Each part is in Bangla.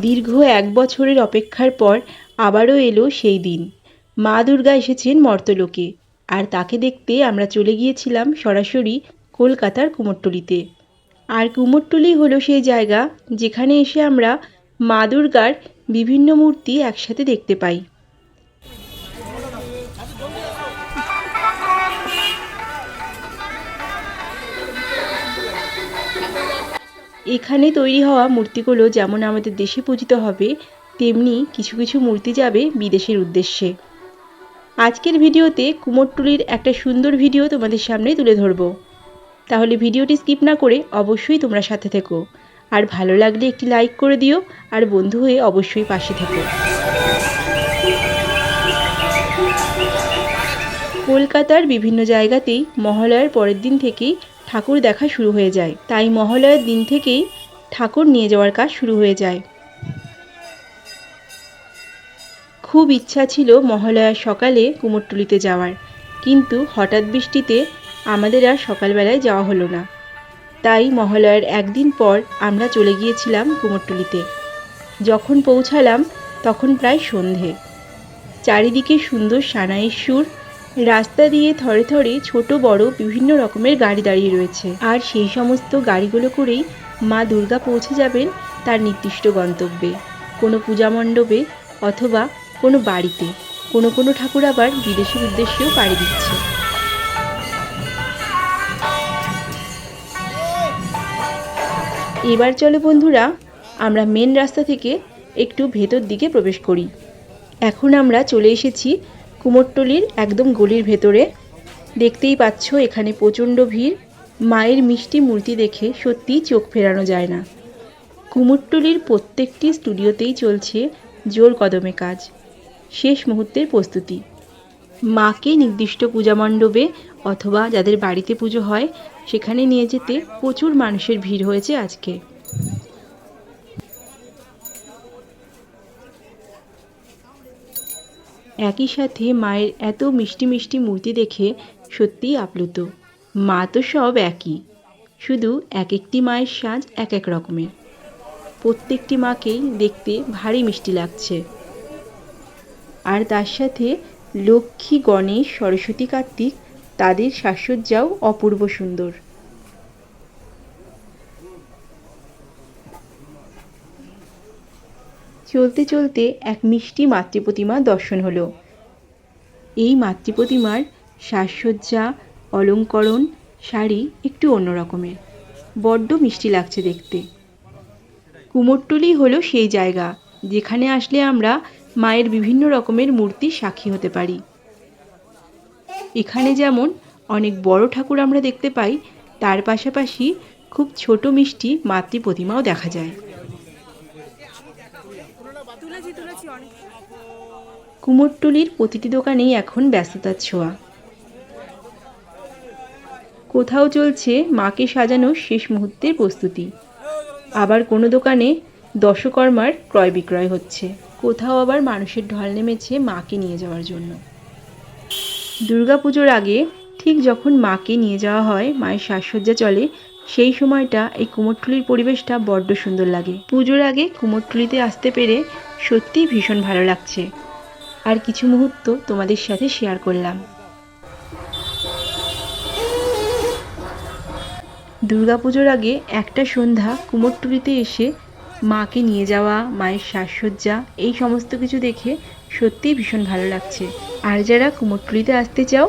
দীর্ঘ ১ বছরের অপেক্ষার পর আবারও এলো সেই দিন। মা দুর্গা এসেছেন মর্ত্যলোকে, আর তাকে দেখতে আমরা চলে গিয়েছিলাম সরাসরি কলকাতার কুমোরটুলিতে। আর কুমোরটুলি হলো সেই জায়গা যেখানে এসে আমরা মা দুর্গার বিভিন্ন মূর্তি একসাথে দেখতে পাই। এখানে তৈরি হওয়া মূর্তিগুলো যেমন আমাদের দেশে পূজিত হবে, তেমনি কিছু কিছু মূর্তি যাবে বিদেশের উদ্দেশ্যে। আজকের ভিডিওতে কুমোরটুলির একটা সুন্দর ভিডিও তোমাদের সামনে তুলে ধরব। তাহলে ভিডিওটি স্কিপ না করে অবশ্যই তোমরা সাথে থেকো, আর ভালো লাগলে একটি লাইক করে দিও, আর বন্ধু হয়ে অবশ্যই পাশে থেকো। কলকাতার বিভিন্ন জায়গাতেই মহালয়ার পরের দিন থেকেই ঠাকুর দেখা শুরু হয়ে যায়, তাই মহালয়ার দিন থেকেই ঠাকুর নিয়ে যাওয়ার কাজ শুরু হয়ে যায়। খুব ইচ্ছা ছিল মহালয়ার সকালে কুমোরটুলিতে যাওয়ার, কিন্তু হঠাৎ বৃষ্টিতে আমাদের আর সকালবেলায় যাওয়া হলো না। তাই মহালয়ার একদিন পর আমরা চলে গিয়েছিলাম কুমোরটুলিতে। যখন পৌঁছালাম তখন প্রায় সন্ধে। চারিদিকে সুন্দর সানাইয়ের সুর, রাস্তা দিয়ে থরে থরে ছোট বড় বিভিন্ন রকমের গাড়ি দাঁড়িয়ে রয়েছে, আর সেই সমস্ত গাড়িগুলো করেই মা দুর্গা পৌঁছে যাবেন তার নির্দিষ্ট গন্তব্যে, কোনো পূজা মণ্ডপে অথবা কোনো বাড়িতে। কোনো কোনো ঠাকুর আবার বিদেশের উদ্দেশ্যেও পাড়ি দিচ্ছে। এবার চলো বন্ধুরা, আমরা মেন রাস্তা থেকে একটু ভেতর দিকে প্রবেশ করি। এখন আমরা চলে এসেছি কুমোরটুলির একদম গলির ভেতরে। দেখতেই পাচ্ছ এখানে প্রচণ্ড ভিড়। মায়ের মিষ্টি মূর্তি দেখে সত্যিই চোখ ফেরানো যায় না। কুমোরটুলির প্রত্যেকটি স্টুডিওতেই চলছে জোর কদমে কাজ, শেষ মুহূর্তের প্রস্তুতি। মাকে নির্দিষ্ট পূজা মণ্ডপে অথবা যাদের বাড়িতে পুজো হয় সেখানে নিয়ে যেতে প্রচুর মানুষের ভিড় হয়েছে আজকে। একই সাথে মায়ের এত মিষ্টি মিষ্টি মূর্তি দেখে সত্যিই আপ্লুত। মা তো সব একই, শুধু এক একটি মায়ের সাজ এক এক রকমের। প্রত্যেকটি মাকেই দেখতে ভারী মিষ্টি লাগছে। আর তার সাথে লক্ষ্মী, গণেশ, সরস্বতী, কার্তিক, তাদের সাজসজ্জাও অপূর্ব সুন্দর। চলতে চলতে এক মিষ্টি মাতৃপ্রতিমা দর্শন হলো। এই মাতৃপ্রতিমার সাজসজ্জা, অলঙ্করণ, শাড়ি একটু অন্য রকমের, বড্ড মিষ্টি লাগছে দেখতে। কুমোরটুলি হলো সেই জায়গা যেখানে আসলে আমরা মায়ের বিভিন্ন রকমের মূর্তির সাক্ষী হতে পারি। এখানে যেমন অনেক বড় ঠাকুর আমরা দেখতে পাই, তার পাশাপাশি খুব ছোট মিষ্টি মাতৃ প্রতিমাও দেখা যায়। কুমোরটুলির প্রতিটি দোকানেই এখন ব্যস্ততার ছোঁয়া। কোথাও চলছে মাকে সাজানোর শেষ মুহূর্তের প্রস্তুতি, আবার কোনো দোকানে দশকর্মার ক্রয় বিক্রয় হচ্ছে, কোথাও আবার মানুষের ঢল নেমেছে মাকে নিয়ে যাওয়ার জন্য। দুর্গাপুজোর আগে ঠিক যখন মাকে নিয়ে যাওয়া হয়, মায়ের সাজসজ্জা চলে, সেই সময়টা এই কুমোরটুলির পরিবেশটা বড্ড সুন্দর লাগে। পুজোর আগে কুমোরটুলিতে আসতে পেরে সত্যিই ভীষণ ভালো লাগছে। আর কিছু মুহূর্ত তোমাদের সাথে শেয়ার করলাম। দুর্গাপুজোর আগে একটা সন্ধ্যা কুমোরটুলিতে এসে মাকে নিয়ে যাওয়া, মায়ের সাজসজ্জা, এই সমস্ত কিছু দেখে সত্যিই ভীষণ ভালো লাগছে। আর যারা কুমোরটুলিতে আসতে চাও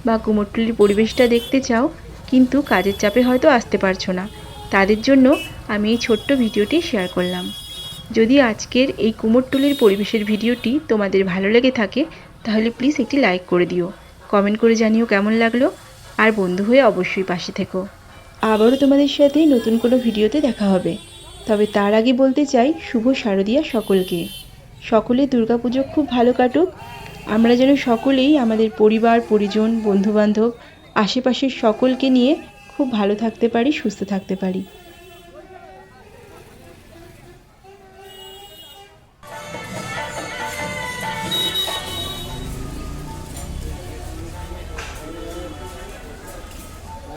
বা কুমোরটুলির পরিবেশটা দেখতে চাও কিন্তু কাজের চাপে হয়তো আসতে পারছো না, তাদের জন্য আমি এই ছোট্ট ভিডিওটি শেয়ার করলাম। যদি আজকের এই কুমোরটুলির পরিবেশের ভিডিওটি তোমাদের ভালো লেগে থাকে তাহলে প্লিজ একটি লাইক করে দিও, কমেন্ট করে জানিও কেমন লাগলো, আর বন্ধু হয়ে অবশ্যই পাশে থেকো। আবারও তোমাদের সাথে নতুন কোনো ভিডিওতে দেখা হবে। তবে তার আগে বলতে চাই শুভ শারদীয়া সকলকে। সকলের দুর্গাপুজো খুব ভালো কাটুক। আমরা যেন সকলেই আমাদের পরিবার, পরিজন, বন্ধুবান্ধব, আশেপাশের সকলকে নিয়ে খুব ভালো থাকতে পারি, সুস্থ থাকতে পারি।